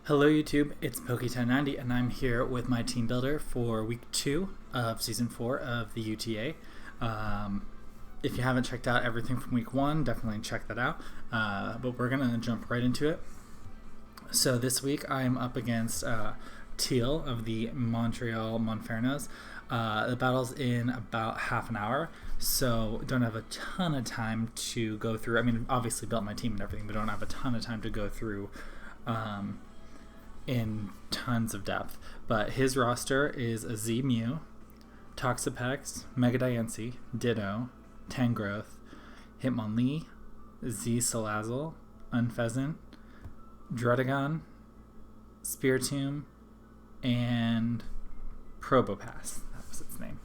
Hello YouTube, it's Poke1090 and I'm here with my team builder for week 2 of season 4 of the UTA. If you haven't checked out everything from week 1, definitely check that out, but we're going to jump right into it. So this week I'm up against Teal of the Montreal Monfernos. The battle's in about half an hour, so don't have a ton of time to go through. I mean, obviously built my team and everything, but don't have a ton of time to go through in tons of depth. But his roster is a Z Mew, Toxapex, Mega Diancie, Ditto, Tangrowth, Hitmonlee, Z Salazzle, Unfezant, Druddigon, Spiritomb, and Probopass. That was its name.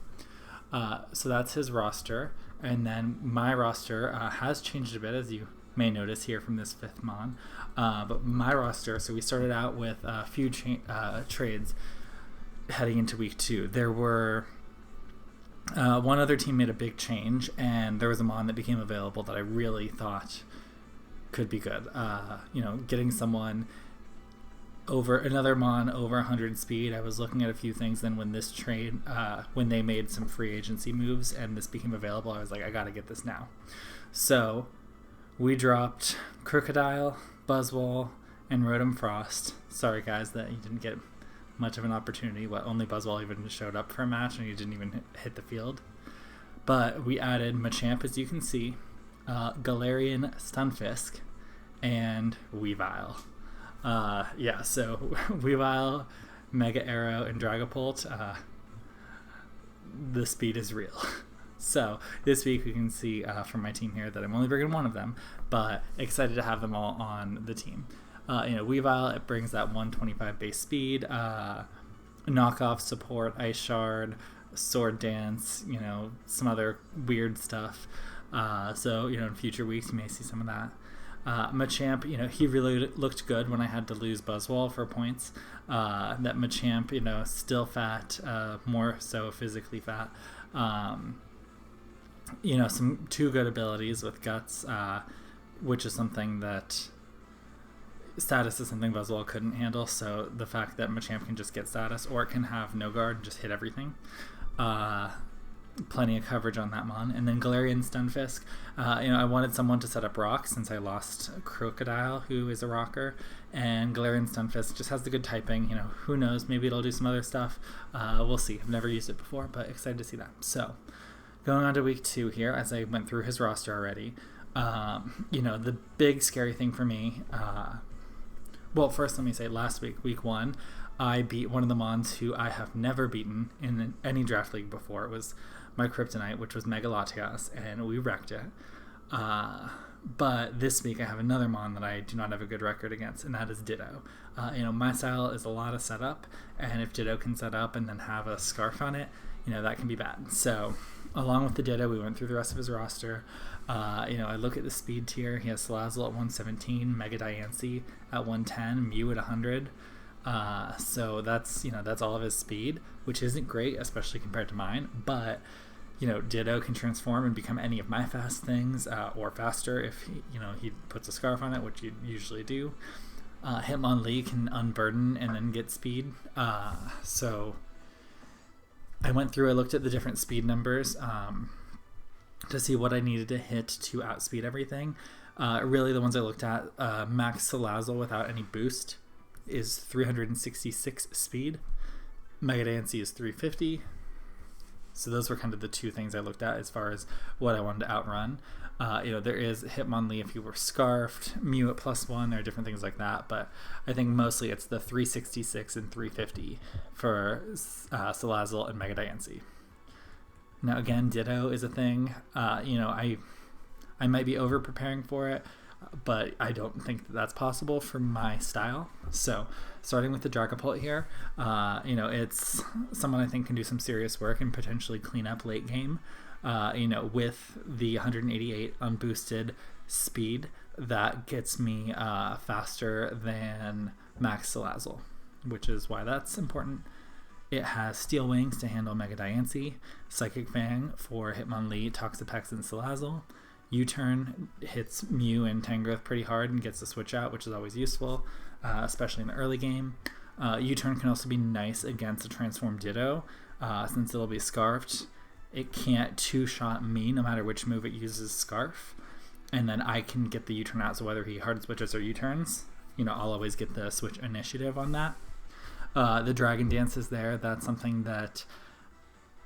So that's his roster. And then my roster has changed a bit, as you may notice here from this 5th Mon. But my roster, so we started out with a few trades heading into week 2. There were one other team made a big change, and there was a Mon that became available that I really thought could be good. Getting someone over another Mon over 100 speed. I was looking at a few things. Then when this trade, when they made some free agency moves and this became available, I was like, I got to get this now. So we dropped Crocodile, Buzzwole, and Rotom Frost. Sorry guys that you didn't get much of an opportunity. Only Buzzwole even showed up for a match and he didn't even hit the field. But we added Machamp, as you can see, Galarian Stunfisk, and Weavile. So Weavile, Mega Arrow, and Dragapult, the speed is real. So this week we can see from my team here that I'm only bringing one of them, but excited to have them all on the team. Weavile, it brings that 125 base speed, knockoff support, Ice Shard, Sword Dance, some other weird stuff. So in future weeks you may see some of that. Machamp, he really looked good when I had to lose Buzzwole for points. That Machamp, still fat, more so physically fat. Some two good abilities with Guts, which is something that status is something Buzzwole couldn't handle. So the fact that Machamp can just get status, or it can have no guard and just hit everything. Plenty of coverage on that Mon. And then Galarian Stunfisk. I wanted someone to set up rocks since I lost Crocodile, who is a rocker, and Galarian Stunfisk just has the good typing. Who knows? Maybe it'll do some other stuff. We'll see. I've never used it before, but excited to see that. So going on to week 2 here, as I went through his roster already, the big scary thing for me, first let me say last week 1, I beat one of the Mons who I have never beaten in any draft league before. It was my Kryptonite, which was Mega Latias, and we wrecked it. But this week I have another Mon that I do not have a good record against, and that is Ditto. My style is a lot of setup, and if Ditto can set up and then have a scarf on it, that can be bad. So along with the Ditto, we went through the rest of his roster. I look at the speed tier. He has Salazzle at 117, Mega Diancie at 110, Mew at 100. So that's all of his speed, which isn't great, especially compared to mine. But Ditto can transform and become any of my fast things, or faster if he puts a scarf on it, which you usually do. Hitmonlee can unburden and then get speed. So I went through. I looked at the different speed numbers to see what I needed to hit to outspeed everything. Really, the ones I looked at, max Salazzle without any boost is 366 speed. Mega Diancie is 350. So those were kind of the two things I looked at as far as what I wanted to outrun. There is Hitmonlee if you were scarfed, Mew at +1, there are different things like that, but I think mostly it's the 366 and 350 for Salazzle and Mega Diancie. Now again, Ditto is a thing. I might be over preparing for it, but I don't think that's possible for my style. So starting with the Dragapult here, it's someone I think can do some serious work and potentially clean up late game. With the 188 unboosted speed, that gets me faster than Max Salazzle, which is why that's important. It has Steel Wings to handle Mega Diancie, Psychic Fang for Hitmonlee, Toxapex, and Salazzle, U-turn hits Mew and Tangrowth pretty hard and gets the switch out, which is always useful, especially in the early game. U-turn can also be nice against a transformed Ditto, since it'll be scarfed. It can't two-shot me no matter which move it uses Scarf, and then I can get the U-turn out, so whether he hard switches or U-turns, I'll always get the switch initiative on that. The Dragon Dance is there. That's something that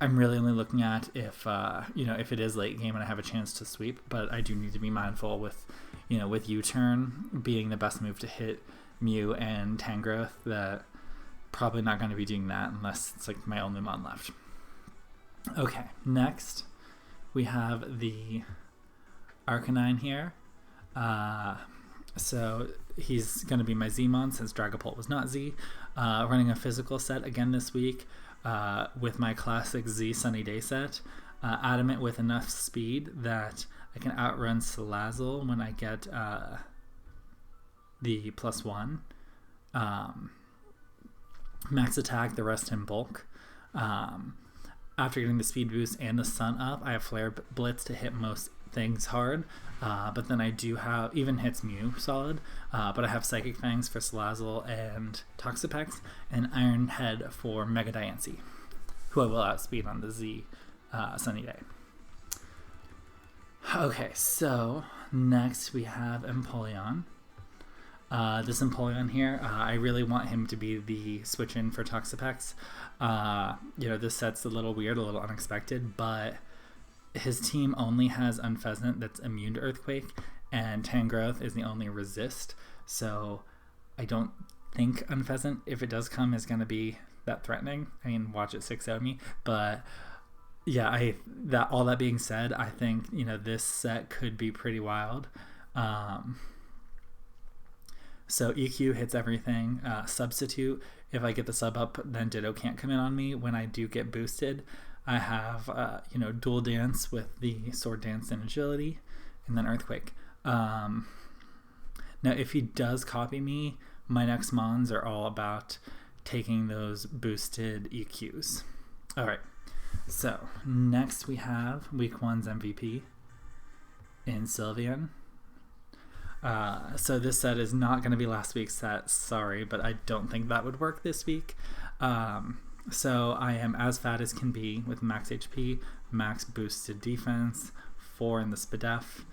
I'm really only looking at if if it is late game and I have a chance to sweep, but I do need to be mindful with U-turn being the best move to hit Mew and Tangrowth, that probably not going to be doing that unless it's like my only mon left. Okay, next we have the Arcanine here. So he's going to be my Z-mon since Dragapult was not Z. Running a physical set again this week with my classic Z Sunny Day set. Adamant with enough speed that I can outrun Salazzle when I get the +1. Max attack, the rest in bulk. After getting the speed boost and the sun up, I have Flare Blitz to hit most things hard, but then I do have, even hits Mew solid, but I have Psychic Fangs for Salazzle and Toxapex, and Iron Head for Mega Diancie, who I will outspeed on the Z Sunny Day. Okay, so next we have Empoleon. This Empoleon here, I really want him to be the switch in for Toxapex. This set's a little weird, a little unexpected, but his team only has Unfezant that's immune to Earthquake, and Tangrowth is the only resist, so I don't think Unfezant, if it does come, is going to be that threatening. I mean, watch it 6-0 me, but yeah, all that being said, I think, this set could be pretty wild. So EQ hits everything. Substitute, if I get the sub up, then Ditto can't come in on me. When I do get boosted, I have, Dual Dance with the Sword Dance and Agility, and then Earthquake. Now, if he does copy me, my next mons are all about taking those boosted EQs. All right, so next we have Week 1's MVP in Sylveon. So this set is not going to be last week's set, sorry, but I don't think that would work this week. So I am as fat as can be with max HP, max boosted defense, 4 in the Spadef,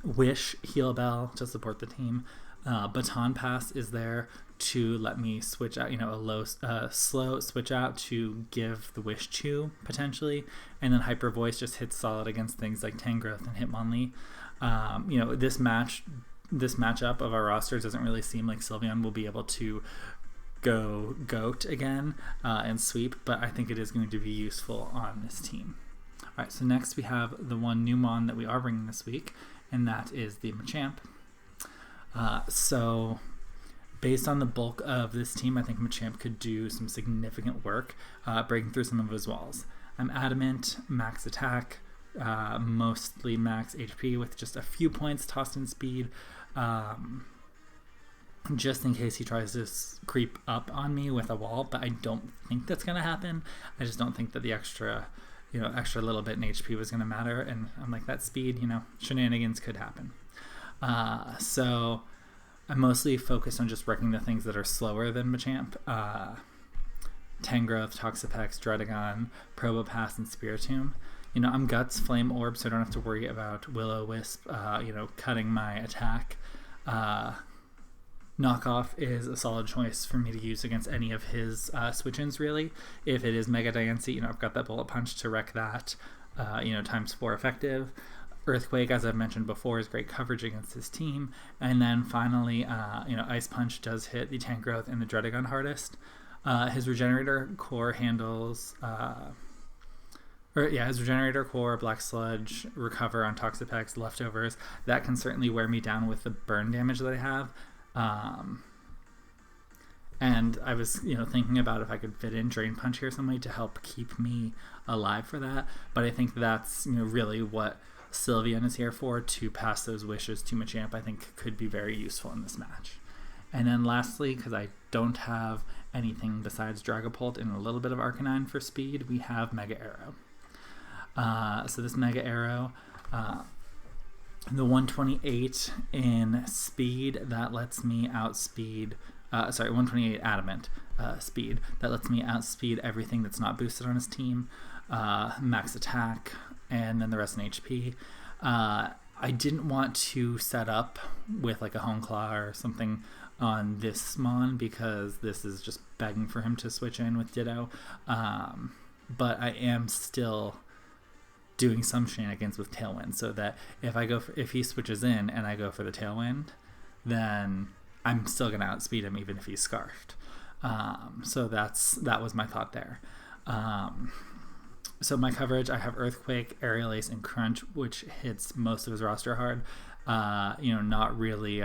Wish, Heal Bell to support the team. Baton Pass is there to let me switch out, a slow switch out to give the Wish Chew potentially, and then Hyper Voice just hits solid against things like Tangrowth and Hitmonlee. This matchup of our rosters doesn't really seem like Sylveon will be able to go GOAT again and sweep, but I think it is going to be useful on this team. All right, so next we have the one new mon that we are bringing this week, and that is the Machamp. So based on the bulk of this team, I think Machamp could do some significant work breaking through some of his walls. I'm Adamant, max attack, mostly max HP with just a few points tossed in speed, just in case he tries to creep up on me with a wall, but I don't think that's going to happen. I just don't think that the extra little bit in HP was going to matter, and I'm like, that speed, shenanigans could happen. So I'm mostly focused on just wrecking the things that are slower than Machamp. Tangrowth, Toxapex, Dredagon, Probopass, and Spiritomb. I'm Guts, Flame Orb, so I don't have to worry about Will-O-Wisp, cutting my attack. Knockoff is a solid choice for me to use against any of his switch-ins, really. If it is Mega Diancie, I've got that Bullet Punch to wreck that, times 4 effective. Earthquake, as I've mentioned before, is great coverage against his team. And then finally, Ice Punch does hit the Tangrowth and the Dredagon hardest. His Regenerator Core handles... his Regenerator Core, Black Sludge, Recover on Toxapex, Leftovers. That can certainly wear me down with the burn damage that I have. And I was, thinking about if I could fit in Drain Punch here somebody to help keep me alive for that. But I think that's, really what Sylveon is here for, to pass those wishes to Machamp. I think could be very useful in this match. And then lastly, because I don't have anything besides Dragapult and a little bit of Arcanine for speed, we have Mega Arrow. So this Mega Arrow, the 128 in speed, that lets me outspeed, 128 adamant speed, that lets me outspeed everything that's not boosted on his team, max attack, and then the rest in HP. I didn't want to set up with like a Hone Claw or something on this Mon because this is just begging for him to switch in with Ditto. But I am still doing some shenanigans with Tailwind so that if he switches in and I go for the Tailwind, then I'm still going to outspeed him even if he's Scarfed. So that was my thought there. So my coverage, I have Earthquake, Aerial Ace, and Crunch, which hits most of his roster hard. Not really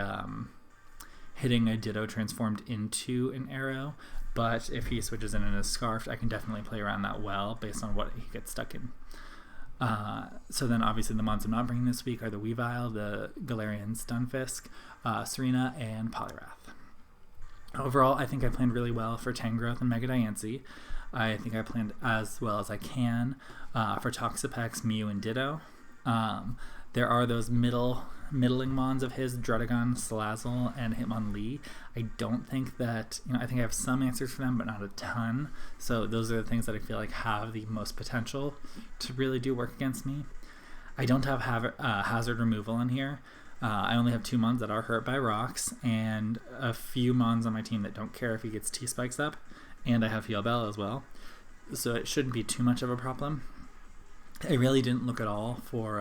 hitting a Ditto transformed into an Arrow, but if he switches in and is Scarfed, I can definitely play around that well based on what he gets stuck in. So then obviously the mons I'm not bringing this week are the Weavile, the Galarian Stunfisk, Serena, and Poliwrath. Overall, I think I planned really well for Tangrowth and Mega Diancie. I think I planned as well as I can for Toxapex, Mew, and Ditto. There are those middling mons of his, Druddigon, Salazzle, and Hitmonlee. I don't think that, I think I have some answers for them, but not a ton. So those are the things that I feel like have the most potential to really do work against me. I don't have hazard removal in here. I only have 2 mons that are hurt by rocks, and a few mons on my team that don't care if he gets T-Spikes up, and I have Heal Bell as well. So it shouldn't be too much of a problem. I really didn't look at all for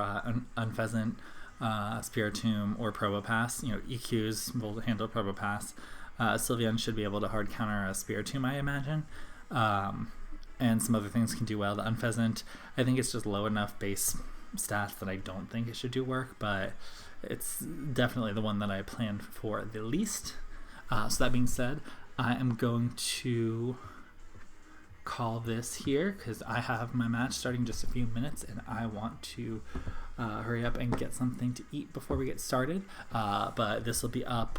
Unpheasant, Spiritomb, or Probopass. EQs will handle Probopass. Sylveon should be able to hard counter a Spiritomb, I imagine. And some other things can do well. The Unpheasant, I think it's just low enough base stats that I don't think it should do work, but it's definitely the one that I planned for the least. So that being said, I am going to call this here because I have my match starting in just a few minutes and I want to hurry up and get something to eat before we get started. But this will be up.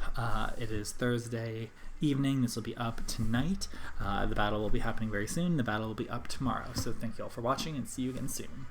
It is Thursday evening. This will be up tonight. The battle will be happening very soon. The battle will be up tomorrow. So thank you all for watching and see you again soon.